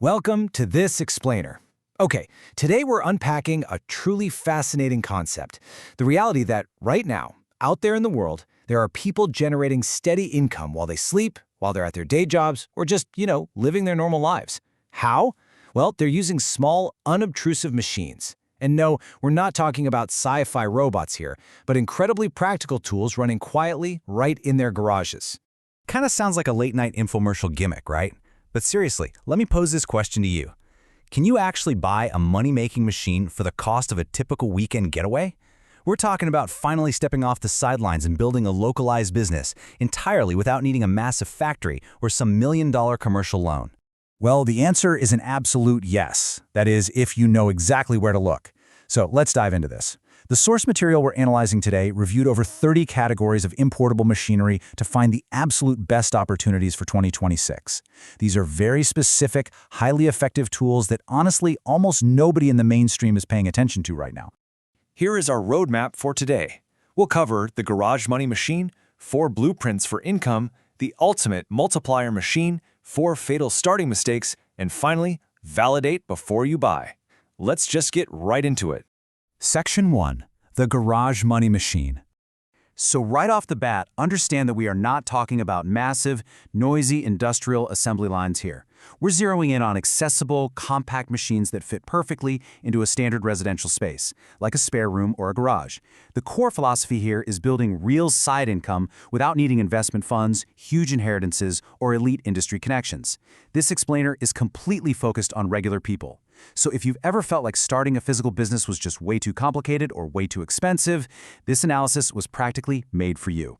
Welcome to This Explainer. Okay, today we're unpacking a truly fascinating concept. The reality that right now, out there in the world, there are people generating steady income while they sleep, while they're at their day jobs, or just, living their normal lives. How? Well, they're using small, unobtrusive machines. And no, we're not talking about sci-fi robots here, but incredibly practical tools running quietly right in their garages. Kinda sounds like a late-night infomercial gimmick, right? But seriously, let me pose this question to you. Can you actually buy a money-making machine for the cost of a typical weekend getaway? We're talking about finally stepping off the sidelines and building a localized business entirely without needing a massive factory or some million-dollar commercial loan. Well, the answer is an absolute yes. That is, if you know exactly where to look. So let's dive into this. The source material we're analyzing today reviewed over 30 categories of importable machinery to find the absolute best opportunities for 2026. These are very specific, highly effective tools that honestly almost nobody in the mainstream is paying attention to right now. Here is our roadmap for today. We'll cover the garage money machine, 4 blueprints for income, the ultimate multiplier machine, 4 fatal starting mistakes, and finally, validate before you buy. Let's just get right into it. Section 1. The Garage Money Machine. So right off the bat, understand that we are not talking about massive, noisy industrial assembly lines here. We're zeroing in on accessible, compact machines that fit perfectly into a standard residential space, like a spare room or a garage. The core philosophy here is building real side income without needing investment funds, huge inheritances, or elite industry connections. This explainer is completely focused on regular people. So if you've ever felt like starting a physical business was just way too complicated or way too expensive, this analysis was practically made for you.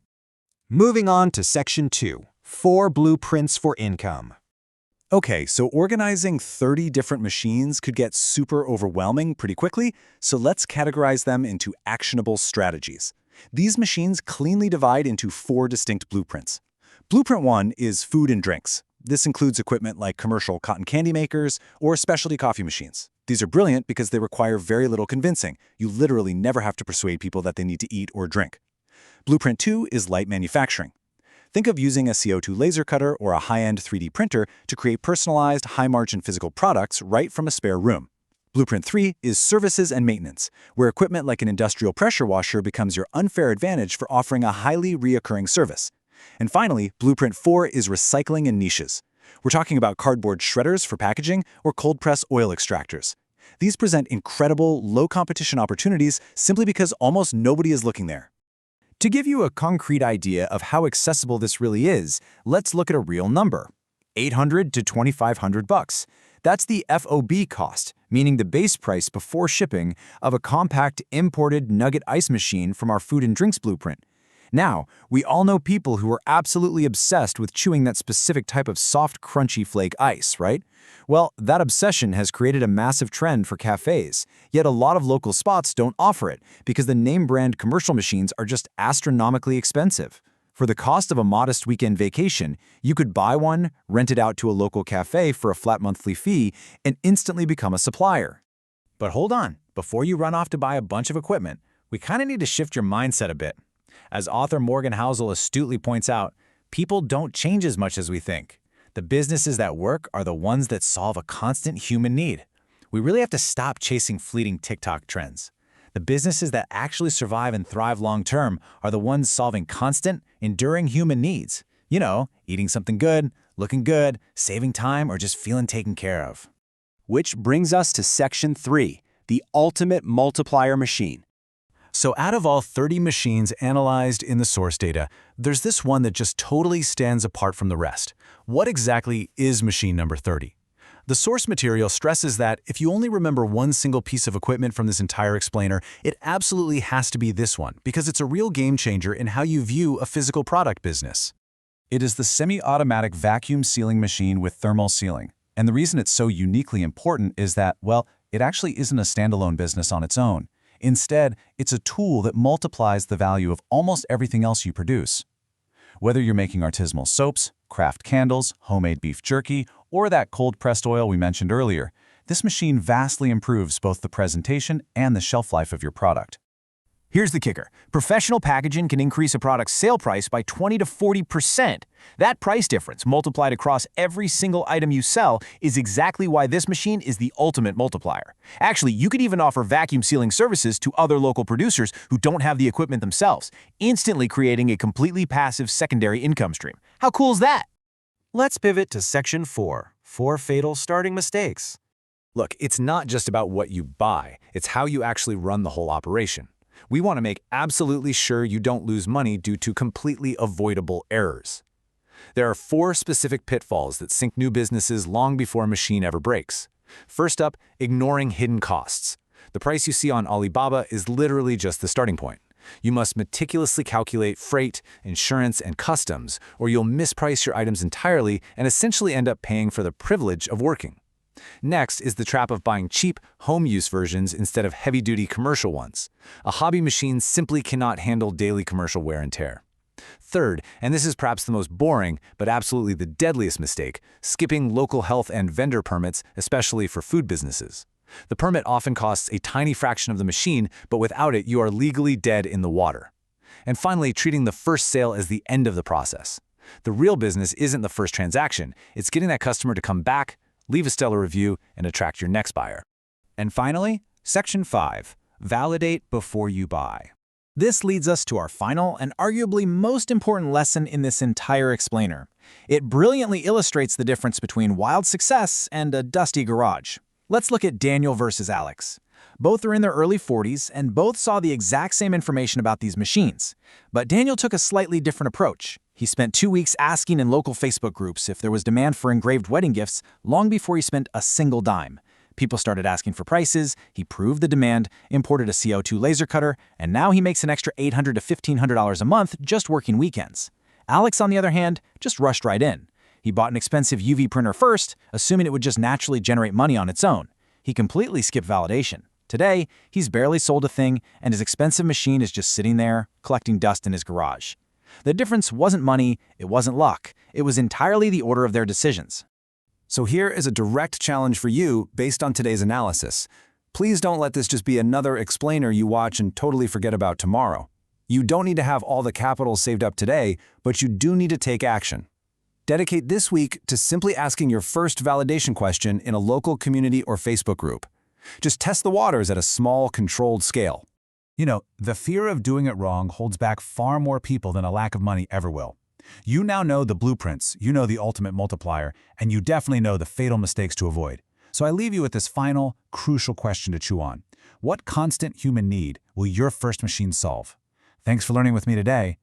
Moving on to Section 2, 4 blueprints for income. Okay, so organizing 30 different machines could get super overwhelming pretty quickly, so let's categorize them into actionable strategies. These machines cleanly divide into 4 distinct blueprints. Blueprint 1 is food and drinks. This includes equipment like commercial cotton candy makers or specialty coffee machines. These are brilliant because they require very little convincing. You literally never have to persuade people that they need to eat or drink. Blueprint 2 is light manufacturing. Think of using a CO2 laser cutter or a high-end 3D printer to create personalized, high-margin physical products right from a spare room. Blueprint 3 is services and maintenance, where equipment like an industrial pressure washer becomes your unfair advantage for offering a highly reoccurring service. And finally, Blueprint 4 is recycling and niches. We're talking about cardboard shredders for packaging or cold-press oil extractors. These present incredible, low-competition opportunities simply because almost nobody is looking there. To give you a concrete idea of how accessible this really is, let's look at a real number. $800 to $2,500. That's the FOB cost, meaning the base price before shipping of a compact imported nugget ice machine from our food and drinks blueprint. Now, we all know people who are absolutely obsessed with chewing that specific type of soft, crunchy flake ice, right? Well, that obsession has created a massive trend for cafes, yet a lot of local spots don't offer it because the name brand commercial machines are just astronomically expensive. For the cost of a modest weekend vacation, you could buy one, rent it out to a local cafe for a flat monthly fee, and instantly become a supplier. But hold on, before you run off to buy a bunch of equipment, we kinda need to shift your mindset a bit. As author Morgan Housel astutely points out, people don't change as much as we think. The businesses that work are the ones that solve a constant human need. We really have to stop chasing fleeting TikTok trends. The businesses that actually survive and thrive long-term are the ones solving constant, enduring human needs. Eating something good, looking good, saving time, or just feeling taken care of. Which brings us to Section 3, the ultimate multiplier machine. So out of all 30 machines analyzed in the source data, there's this one that just totally stands apart from the rest. What exactly is machine number 30? The source material stresses that if you only remember one single piece of equipment from this entire explainer, it absolutely has to be this one, because it's a real game changer in how you view a physical product business. It is the semi-automatic vacuum sealing machine with thermal sealing. And the reason it's so uniquely important is that, well, it actually isn't a standalone business on its own. Instead, it's a tool that multiplies the value of almost everything else you produce. Whether you're making artisanal soaps, craft candles, homemade beef jerky, or that cold-pressed oil we mentioned earlier, this machine vastly improves both the presentation and the shelf life of your product. Here's the kicker. Professional packaging can increase a product's sale price by 20 to 40%. That price difference, multiplied across every single item you sell, is exactly why this machine is the ultimate multiplier. Actually, you could even offer vacuum sealing services to other local producers who don't have the equipment themselves, instantly creating a completely passive secondary income stream. How cool is that? Let's pivot to Section 4, 4 fatal starting mistakes. Look, it's not just about what you buy, it's how you actually run the whole operation. We want to make absolutely sure you don't lose money due to completely avoidable errors. There are 4 specific pitfalls that sink new businesses long before a machine ever breaks. First up, ignoring hidden costs. The price you see on Alibaba is literally just the starting point. You must meticulously calculate freight, insurance, and customs, or you'll misprice your items entirely and essentially end up paying for the privilege of working. Next is the trap of buying cheap, home-use versions instead of heavy-duty commercial ones. A hobby machine simply cannot handle daily commercial wear and tear. Third, and this is perhaps the most boring, but absolutely the deadliest mistake, skipping local health and vendor permits, especially for food businesses. The permit often costs a tiny fraction of the machine, but without it, you are legally dead in the water. And finally, treating the first sale as the end of the process. The real business isn't the first transaction, it's getting that customer to come back, leave a stellar review, and attract your next buyer. And finally, Section 5, validate before you buy. This leads us to our final and arguably most important lesson in this entire explainer. It brilliantly illustrates the difference between wild success and a dusty garage. Let's look at Daniel versus Alex. Both are in their early 40s and both saw the exact same information about these machines. But Daniel took a slightly different approach. He spent 2 weeks asking in local Facebook groups if there was demand for engraved wedding gifts long before he spent a single dime. People started asking for prices, he proved the demand, imported a CO2 laser cutter, and now he makes an extra $800 to $1,500 a month just working weekends. Alex, on the other hand, just rushed right in. He bought an expensive UV printer first, assuming it would just naturally generate money on its own. He completely skipped validation. Today, he's barely sold a thing, and his expensive machine is just sitting there, collecting dust in his garage. The difference wasn't money, it wasn't luck, it was entirely the order of their decisions. So here is a direct challenge for you based on today's analysis. Please don't let this just be another explainer you watch and totally forget about tomorrow. You don't need to have all the capital saved up today, but you do need to take action. Dedicate this week to simply asking your first validation question in a local community or Facebook group. Just test the waters at a small, controlled scale. You know, the fear of doing it wrong holds back far more people than a lack of money ever will. You now know the blueprints, you know the ultimate multiplier, and you definitely know the fatal mistakes to avoid. So I leave you with this final, crucial question to chew on. What constant human need will your first machine solve? Thanks for learning with me today.